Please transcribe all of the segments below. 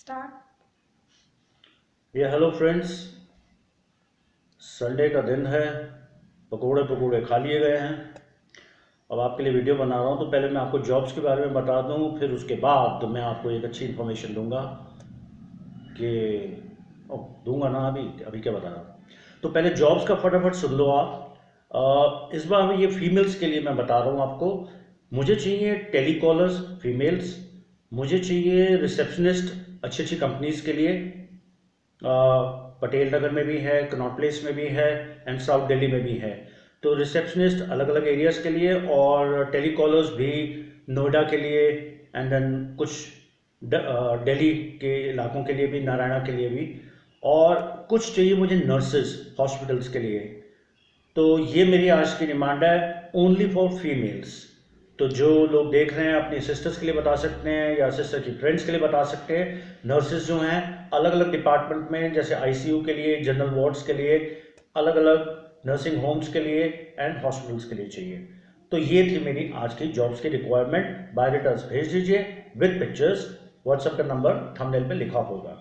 Start. ये hello friends, Sunday का दिन है। पकोड़े पकोड़े खा लिए गए हैं। अब आपके लिए वीडियो बना रहा हूँ। तो पहले मैं आपको जॉब्स के बारे में बता दूँ, फिर उसके बाद मैं आपको एक अच्छी इन्फॉर्मेशन दूंगा कि दूंगा ना, अभी अभी क्या बता रहा हूँ। तो पहले जॉब्स का फटाफट सुन लो आप। इस बार ये फीमेल्स के लिए मैं बता रहा हूँ आपको। मुझे चाहिए टेलीकॉलर्स फीमेल्स, मुझे चाहिए रिसेप्शनिस्ट अच्छी अच्छी कंपनीज के लिए। पटेल नगर में भी है, कनॉट प्लेस में भी है, एंड साउथ दिल्ली में भी है। तो रिसेप्शनिस्ट अलग अलग एरियाज़ के लिए, और टेलीकॉलर्स भी नोएडा के लिए, एंड देन कुछ दिल्ली के इलाकों के लिए भी, नारायणा के लिए भी, और कुछ चाहिए मुझे नर्सेज हॉस्पिटल्स के लिए। तो ये मेरी आज की डिमांड है, ओनली फॉर फीमेल्स। तो जो लोग देख रहे हैं अपनी सिस्टर्स के लिए बता सकते हैं, या सिस्टर की फ्रेंड्स के लिए बता सकते हैं। नर्सेज जो हैं अलग अलग डिपार्टमेंट में, जैसे आईसीयू के लिए, जनरल वार्ड्स के लिए, अलग अलग नर्सिंग होम्स के लिए, एंड हॉस्पिटल्स के लिए चाहिए। तो ये थी मेरी आज की जॉब्स की रिक्वायरमेंट। बायोडेटास भेज दीजिए विद पिक्चर्स। व्हाट्सएप का नंबर थंबनेल पे लिखा होगा।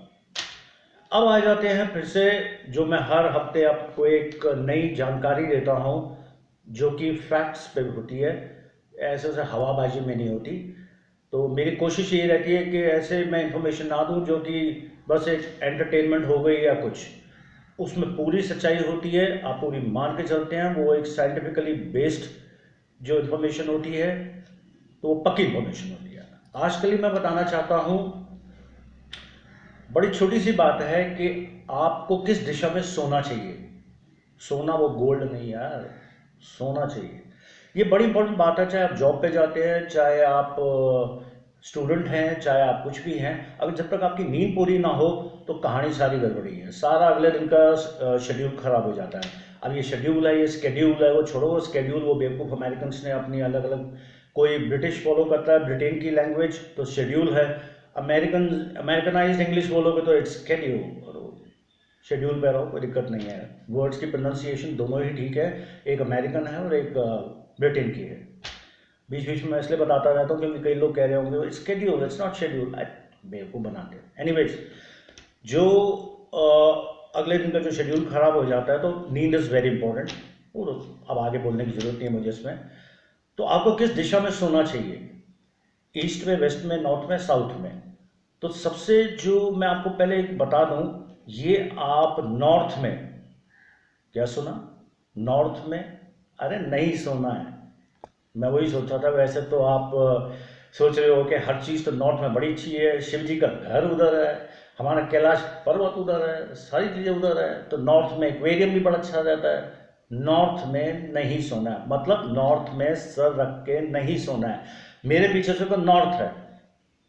अब आ जाते हैं फिर से, जो मैं हर हफ्ते आपको एक नई जानकारी देता हूँ, जो कि फैक्ट्स पे होती है, ऐसे ऐसे हवाबाजी में नहीं होती। तो मेरी कोशिश ये रहती है कि ऐसे मैं इंफॉर्मेशन ना दूं जो कि बस एक एंटरटेनमेंट हो गई या कुछ। उसमें पूरी सच्चाई होती है, आप पूरी मान के चलते हैं। वो एक साइंटिफिकली बेस्ड जो इन्फॉर्मेशन होती है, तो वो पक्की इन्फॉर्मेशन होती है। आज के लिए मैं बताना चाहता हूँ, बड़ी छोटी सी बात है कि आपको किस दिशा में सोना चाहिए। सोना वो गोल्ड नहीं यार, सोना चाहिए। ये बड़ी इंपॉर्टेंट बात है, चाहे आप जॉब पे जाते हैं, चाहे आप स्टूडेंट हैं, चाहे आप कुछ भी हैं। अगर जब तक आपकी नींद पूरी ना हो तो कहानी सारी गड़बड़ी है, सारा अगले दिन का शेड्यूल खराब हो जाता है। अब ये शेड्यूल है, ये स्केड्यूल है, वो छोड़ो। वो स्केड्यूल वो बेवकूफ़ अमेरिकन ने अपनी अलग अलग, कोई ब्रिटिश फॉलो करता है ब्रिटेन की लैंग्वेज, तो शेड्यूल है। अमेरिकनाइज्ड इंग्लिश बोलोगे तो इट्स शेड्यूल। शेड्यूल पे रहो, कोई दिक्कत नहीं है। वर्ड्स की प्रोनाउंसिएशन दोनों ही ठीक है, एक अमेरिकन है और एक ब्रिटेन की है। बीच बीच में मैं इसलिए बताता रहता हूँ क्योंकि कई लोग कह रहे होंगे it's schedule, it's not schedule. बेवकूफ़ बनाते हैं। एनीवेज, जो अगले दिन का जो शेड्यूल खराब हो जाता है, तो नींद इज़ वेरी इंपॉर्टेंट। और अब आगे बोलने की ज़रूरत नहीं है मुझे इसमें। तो आपको किस दिशा में सोना चाहिए, ईस्ट में, वेस्ट में, नॉर्थ में, साउथ में। तो सबसे जो मैं आपको पहले बता दूं, ये आप नॉर्थ में, क्या सुना, नॉर्थ में, अरे नहीं सोना है। मैं वही सोचा था। वैसे तो आप सोच रहे हो कि हर चीज़ तो नॉर्थ में बड़ी अच्छी है, शिव जी का घर उधर है, हमारा कैलाश पर्वत उधर है, सारी चीज़ें उधर है, तो नॉर्थ में एक्वेरियम भी बड़ा अच्छा रहता है। नॉर्थ में नहीं सोना है, मतलब नॉर्थ में सर रख के नहीं सोना है। मेरे पीछे से तो नॉर्थ है,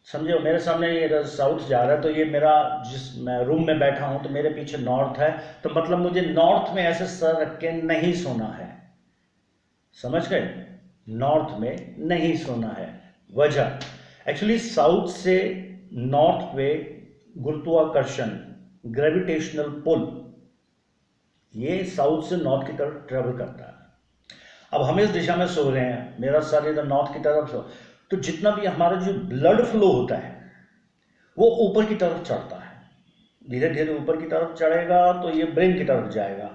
समझे हो। मेरे सामने ये साउथ जा रहा है, तो ये मेरा, जिस मैं रूम में बैठा हूँ तो मेरे पीछे नॉर्थ है। तो मतलब मुझे नॉर्थ में ऐसे सर रख के नहीं सोना है, समझ गए। नॉर्थ में नहीं सोना है। वजह, एक्चुअली साउथ से नॉर्थ पे गुरुत्वाकर्षण, ग्रेविटेशनल पुल, ये साउथ से नॉर्थ की तरफ ट्रेवल करता है। अब हम इस दिशा में सो रहे हैं, मेरा सर इधर नॉर्थ की तरफ सो, तो जितना भी हमारा जो ब्लड फ्लो होता है वो ऊपर की तरफ चढ़ता है। धीरे धीरे ऊपर की तरफ चढ़ेगा तो ये ब्रेन की तरफ जाएगा।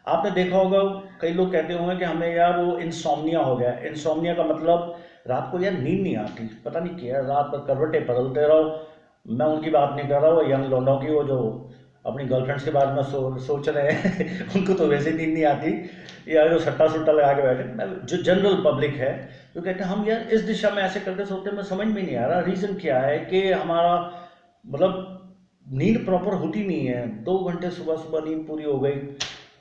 आपने देखा होगा, कई लोग कहते होंगे कि हमें यार वो इंसोम्निया हो गया। इंसोम्निया का मतलब रात को यार नींद नहीं आती, पता नहीं क्या, रात भर करवटें बदलते रहो। मैं उनकी बात नहीं कर रहा हूँ, यंग लौंडों की, वो जो अपनी गर्लफ्रेंड्स के बारे में सोच रहे हैं उनको तो वैसे नींद नहीं आती, या जो सट्टा सुट्टा लगा के बैठे। जो जनरल पब्लिक है जो कहते हैं हम यार इस दिशा में ऐसे करते सोते, मैं समझ में नहीं आ रहा रीज़न क्या है कि हमारा मतलब नींद प्रॉपर होती नहीं है। 2 घंटे सुबह सुबह नींद पूरी हो गई।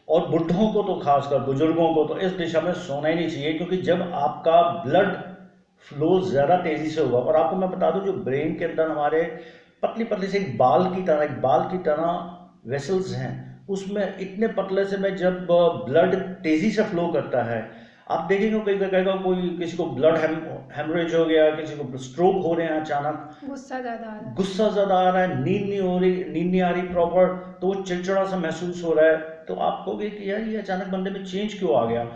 और बुढ़ों को तो खासकर, बुजुर्गों को तो इस दिशा में सोना ही नहीं चाहिए, क्योंकि जब आपका ब्लड फ्लो ज़्यादा तेज़ी से होगा, और आपको मैं बता दूं, जो ब्रेन के अंदर हमारे पतली पतली से एक बाल की तरह वेसल्स हैं, उसमें इतने पतले से में जब ब्लड तेज़ी से फ्लो करता है, आप देखेंगे कई कहेगा कोई, किसी को ब्लड हेमरेज हो गया, किसी को स्ट्रोक हो रहे हैं अचानक, गुस्सा ज़्यादा आ रहा है, नींद नहीं हो रही, नींद नहीं आ रही प्रॉपर, तो वो चिड़चिड़ा सा महसूस हो रहा है। तो आप कहोगे कि यार ये अचानक बंदे में चेंज क्यों आ गया।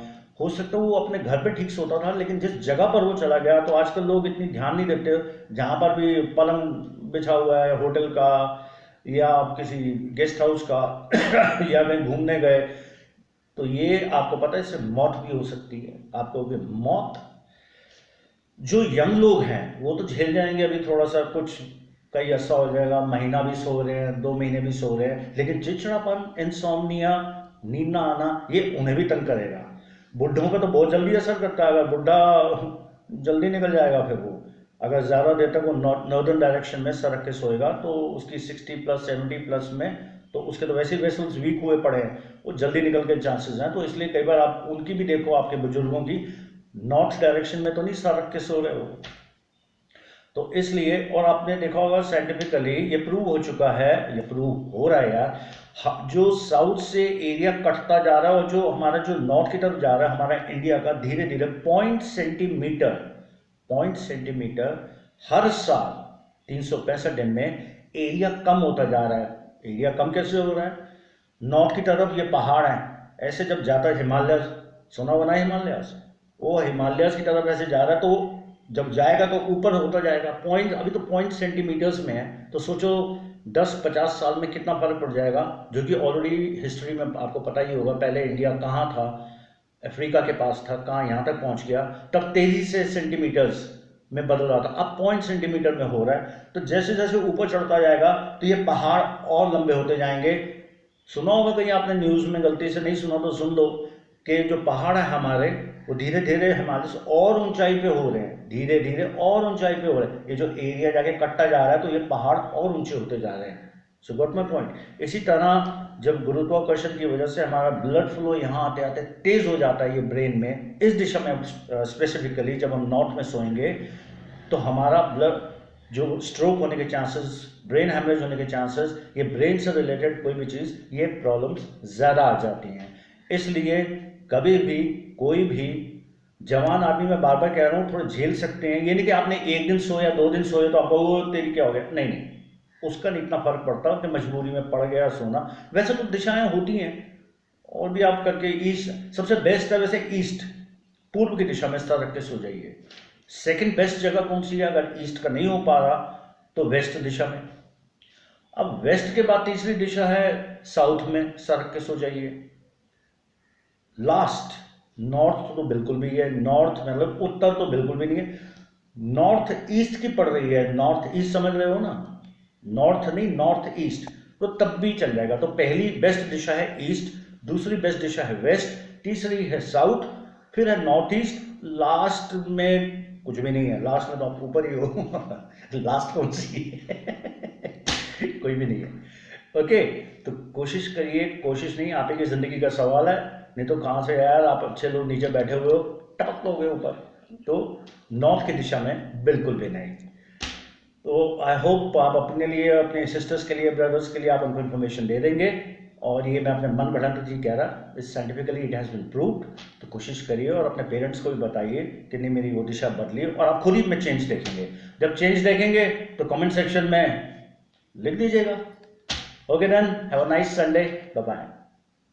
हो सकता है वो अपने घर पे ठीक सोता था, लेकिन जिस जगह पर वो चला गया, तो आजकल लोग इतनी ध्यान नहीं देते, जहाँ पर भी पलंग बिछा हुआ है होटल का या आप किसी गेस्ट हाउस का या कहीं घूमने गए, तो ये आपको पता है इससे मौत भी हो सकती है। आप कहोगे मौत, जो यंग लोग हैं वो तो झेल जाएंगे, अभी थोड़ा सा कुछ कई अरसा हो जाएगा, महीना भी सो रहे हैं, 2 महीने भी सो रहे हैं, लेकिन चिड़चिड़ापन, इंसोम्निया, नींद ना आना, ये उन्हें भी तंग करेगा। बुढ़ों का तो बहुत जल्दी असर करता है, अगर बुढ़ा जल्दी निकल जाएगा, फिर वो अगर ज़्यादा देर तक वो नॉर्दर्न डायरेक्शन में सर रख के सोएगा तो उसकी 60+ 70+ में तो उसके तो वैसे ही वेसल्स वीक हुए पड़े हैं, वो जल्दी निकल के चांसेस हैं। तो इसलिए कई बार आप उनकी भी देखो, आपके बुजुर्गों की नॉर्थ डायरेक्शन में तो नहीं सर रख के सो रहे हो। तो इसलिए, और आपने देखा होगा साइंटिफिकली ये प्रूव हो चुका है, ये प्रूव हो रहा है यार, जो साउथ से एरिया कटता जा रहा है और जो हमारा जो नॉर्थ की तरफ जा रहा है हमारा इंडिया का, धीरे धीरे 0.1 सेंटीमीटर हर साल 365 दिन में एरिया कम होता जा रहा है। एरिया कम कैसे हो रहा है? नॉर्थ की तरफ ये पहाड़ हैं, ऐसे जब जाता है हिमालय, सुना होगा ना हिमालयास, वो हिमालयास की तरफ ऐसे जा रहा है, तो जब जाएगा तो ऊपर होता जाएगा। अभी तो 0 सेंटीमीटर्स में है, तो सोचो 10-50 साल में कितना फर्क पड़ जाएगा, जो कि ऑलरेडी हिस्ट्री में आपको पता ही होगा। पहले इंडिया कहाँ था, अफ्रीका के पास था, कहाँ यहाँ तक पहुँच गया, तब तेजी से सेंटीमीटर्स में बदल रहा था, अब 0 सेंटीमीटर में हो रहा है। तो जैसे जैसे ऊपर चढ़ता जाएगा तो ये पहाड़ और लंबे होते जाएंगे। सुना होगा कहीं आपने न्यूज़ में, गलती से नहीं सुना तो सुन लो, कि जो पहाड़ है हमारे वो धीरे धीरे हिमालय से और ऊंचाई पे हो रहे हैं, धीरे धीरे और ऊंचाई पे हो रहे हैं। ये जो एरिया जाके कटता जा रहा है तो ये पहाड़ और ऊंचे होते जा रहे हैं। सो गॉट माय पॉइंट। इसी तरह जब गुरुत्वाकर्षण की वजह से हमारा ब्लड फ्लो यहाँ आते आते तेज हो जाता है, ये ब्रेन में इस दिशा में स्पेसिफिकली, जब हम नॉर्थ में सोएंगे तो हमारा ब्लड जो स्ट्रोक होने के चांसेस, ब्रेन हैमरेज होने के चांसेस, ये ब्रेन से रिलेटेड कोई भी चीज़, ये प्रॉब्लम्स ज़्यादा आ जाती हैं। इसलिए कभी भी कोई भी जवान आदमी, मैं बार बार कह रहा हूँ, थोड़ा झेल सकते हैं। ये नहीं कि आपने 1 दिन सोया 2 दिन सोया तो आपको वो तेरी क्या हो गया, नहीं नहीं, उसका नहीं इतना फर्क पड़ता कि मजबूरी में पड़ गया सोना। वैसे तो दिशाएं होती हैं और भी आप करके, ईस्ट सबसे बेस्ट है वैसे, ईस्ट पूर्व की दिशा में सर रख के सो जाइए। सेकंड बेस्ट जगह कौन सी है? अगर ईस्ट का नहीं हो पा रहा तो वेस्ट दिशा में। अब वेस्ट के बाद तीसरी दिशा है साउथ में, सर रख के सो जाइए। लास्ट नॉर्थ तो बिल्कुल भी है, नॉर्थ मतलब उत्तर तो बिल्कुल भी नहीं है, नॉर्थ ईस्ट की पड़ रही है, नॉर्थ ईस्ट समझ रहे हो ना, नॉर्थ नहीं नॉर्थ ईस्ट, तो तब भी चल जाएगा। तो पहली बेस्ट दिशा है ईस्ट, दूसरी बेस्ट दिशा है वेस्ट, तीसरी है साउथ, फिर है नॉर्थ ईस्ट, लास्ट में कुछ भी नहीं है, लास्ट में तो आप ऊपर ही हो लास्ट कौन सी है कोई भी नहीं है। ओके, तो कोशिश करिए, कोशिश नहीं, आप ही की जिंदगी का सवाल है, नहीं तो कहाँ से यार, आप अच्छे लोग नीचे बैठे हुए हो, टपक लोगे ऊपर। तो नॉर्थ की दिशा में बिल्कुल भी नहीं। तो आई होप आप अपने लिए, अपने सिस्टर्स के लिए, ब्रदर्स के लिए आप उनको इन्फॉर्मेशन दे देंगे। और ये मैं अपने मन बढ़ाते जी कह रहा, इस scientifically it has been proved. तो कोशिश करिए और अपने पेरेंट्स को भी बताइए कि नहीं मेरी वो दिशा बदली, और आप खुद ही में चेंज देखेंगे। जब चेंज देखेंगे तो कमेंट सेक्शन में लिख दीजिएगा। Okay then, have a nice Sunday, bye bye.